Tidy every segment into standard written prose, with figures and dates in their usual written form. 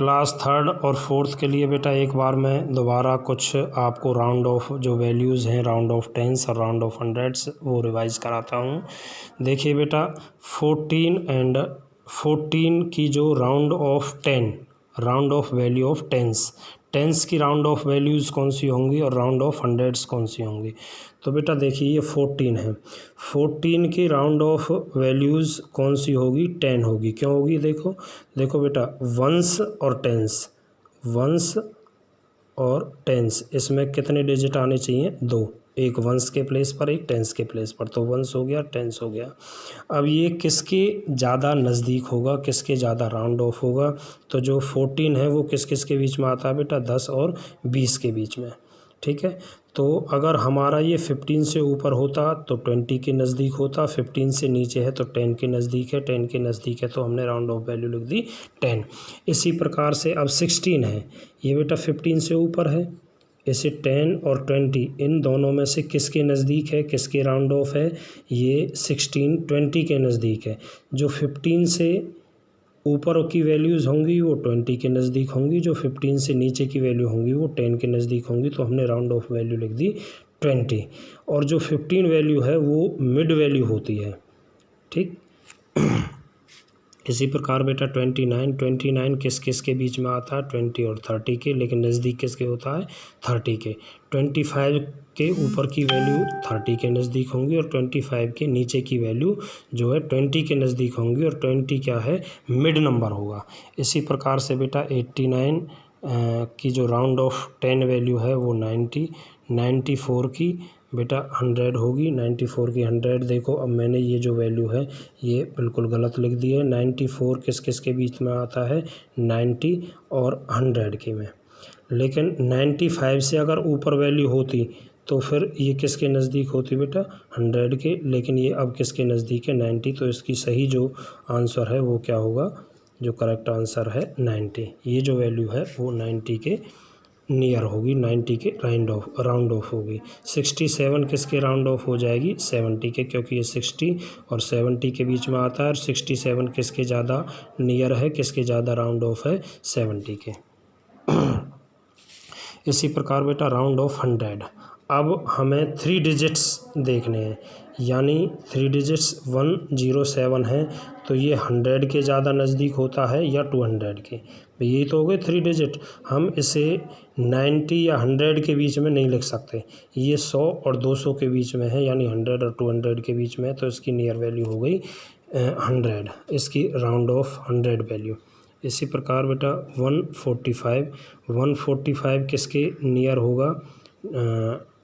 Class third और fourth के लिए बेटा एक बार मैं दोबारा कुछ आपको राउंड ऑफ जो वैल्यूज़ हैं, राउंड ऑफ टेंस और राउंड ऑफ हंड्रेड्स, वो रिवाइज कराता हूँ। देखिए बेटा 14 की जो round off 10, round off value of tens की राउंड ऑफ वैल्यूज़ कौन सी होंगी और राउंड ऑफ हंड्रेड्स कौन सी होंगी। तो बेटा देखिए ये 14 है, 14 की राउंड ऑफ वैल्यूज़ कौन सी होगी, 10 होगी। क्यों होगी, देखो बेटा वंस और टेंस इसमें कितने डिजिट आने चाहिए, 2, एक वंस के प्लेस पर एक टेंस के प्लेस पर, तो वंस हो गया, टेंस हो गया। अब ये किसके ज़्यादा नज़दीक होगा, किसके ज़्यादा राउंड ऑफ होगा, तो जो 14 है वो किस किस के बीच में आता है बेटा, 10 और 20 के बीच में, ठीक है। तो अगर हमारा ये 15 से ऊपर होता तो 20 के नज़दीक होता, 15 से नीचे है तो 10 के नज़दीक है, 10 के नज़दीक है तो हमने राउंड ऑफ वैल्यू लिख दी 10। इसी प्रकार से अब 16 है, ये बेटा 15 से ऊपर है, इसे 10 और 20 इन दोनों में से किसके नज़दीक है, किसके राउंड ऑफ है, ये 16 20 के नज़दीक है। जो 15 से ऊपर की वैल्यूज़ होंगी वो 20 के नज़दीक होंगी, जो 15 से नीचे की वैल्यू होंगी वो 10 के नज़दीक होंगी, तो हमने राउंड ऑफ वैल्यू लिख दी 20। और जो 15 वैल्यू है वो मिड वैल्यू होती है, ठीक। इसी प्रकार बेटा 29 किस किस के बीच में आता है, 20 और 30 के, लेकिन नज़दीक किसके होता है, 30 के। 25 के ऊपर की वैल्यू 30 के नज़दीक होंगी और 25 के नीचे की वैल्यू जो है 20 के नज़दीक होंगी, और 20 क्या है, मिड नंबर होगा। इसी प्रकार से बेटा 89 की जो राउंड ऑफ 10 वैल्यू है वो 90, 94 की बेटा 100 होगी, 94 की 100। देखो अब मैंने ये जो वैल्यू है ये बिल्कुल गलत लिख दी है। 94 किस किस के बीच में आता है, 90 और 100 के में, लेकिन 95 से अगर ऊपर वैल्यू होती तो फिर ये किसके नज़दीक होती बेटा, 100 के, लेकिन ये अब किसके नज़दीक है, 90। तो इसकी सही जो आंसर है वो क्या होगा, जो करेक्ट आंसर है 90। ये जो वैल्यू है वो 90 के नियर होगी, 90 के राउंड ऑफ होगी। 67 किसके राउंड ऑफ हो जाएगी, 70 के, क्योंकि ये 60 और 70 के बीच में आता है, और 67 किसके ज़्यादा नियर है, किसके ज़्यादा राउंड ऑफ है, 70 के। इसी प्रकार बेटा राउंड ऑफ 100, अब हमें 3 डिजिट्स देखने हैं, यानी 3 डिजिट्स 107 हैं, तो ये 100 के ज़्यादा नज़दीक होता है या 200 के। यही तो हो गए 3 डिजिट। हम इसे 90 या 100 के बीच में नहीं लिख सकते, ये 100 और 200 के बीच में है, यानी 100 और 200 के बीच में है, तो इसकी नियर वैल्यू हो गई 100, इसकी राउंड ऑफ 100 वैल्यू। इसी प्रकार बेटा 145 किसके नियर होगा,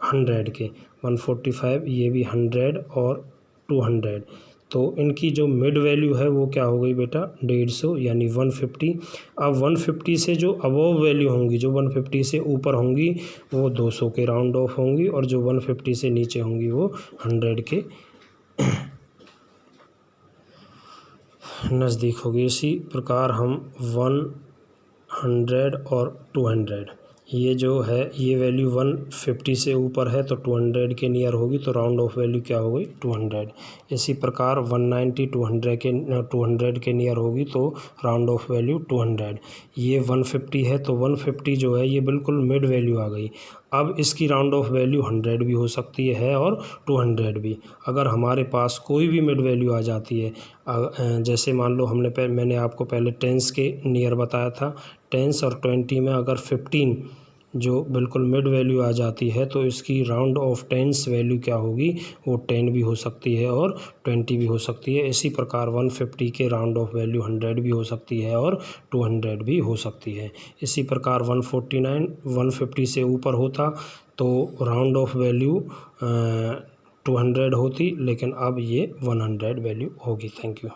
100 के। 145 ये भी 100 और 200, तो इनकी जो मिड वैल्यू है वो क्या हो गई बेटा, 150 यानी 150। अब 150 से जो अबव वैल्यू होंगी, जो 150 से ऊपर होंगी वो 200 के राउंड ऑफ होंगी, और जो 150 से नीचे होंगी वो 100 के नज़दीक होगी। इसी प्रकार हम 100 और 200, ये जो है ये वैल्यू 150 से ऊपर है तो 200 के नियर होगी, तो राउंड ऑफ वैल्यू क्या हो गई, 200। इसी प्रकार 190 200 के नियर होगी तो राउंड ऑफ वैल्यू 200। ये 150 है तो 150 जो है ये बिल्कुल मिड वैल्यू आ गई। अब इसकी राउंड ऑफ वैल्यू 100 भी हो सकती है और 200 भी। अगर हमारे पास कोई भी मिड वैल्यू आ जाती है, जैसे मान लो मैंने आपको पहले टेंस के नियर बताया था, टेंस और 20 में अगर 15 जो बिल्कुल मिड वैल्यू आ जाती है तो इसकी राउंड ऑफ टेंस वैल्यू क्या होगी, वो 10 भी हो सकती है और 20 भी हो सकती है। इसी प्रकार 150 के राउंड ऑफ वैल्यू 100 भी हो सकती है और 200 भी हो सकती है। इसी प्रकार 149 150 से ऊपर होता तो राउंड ऑफ वैल्यू 200 होती, लेकिन अब ये 100 वैल्यू होगी। Thank you.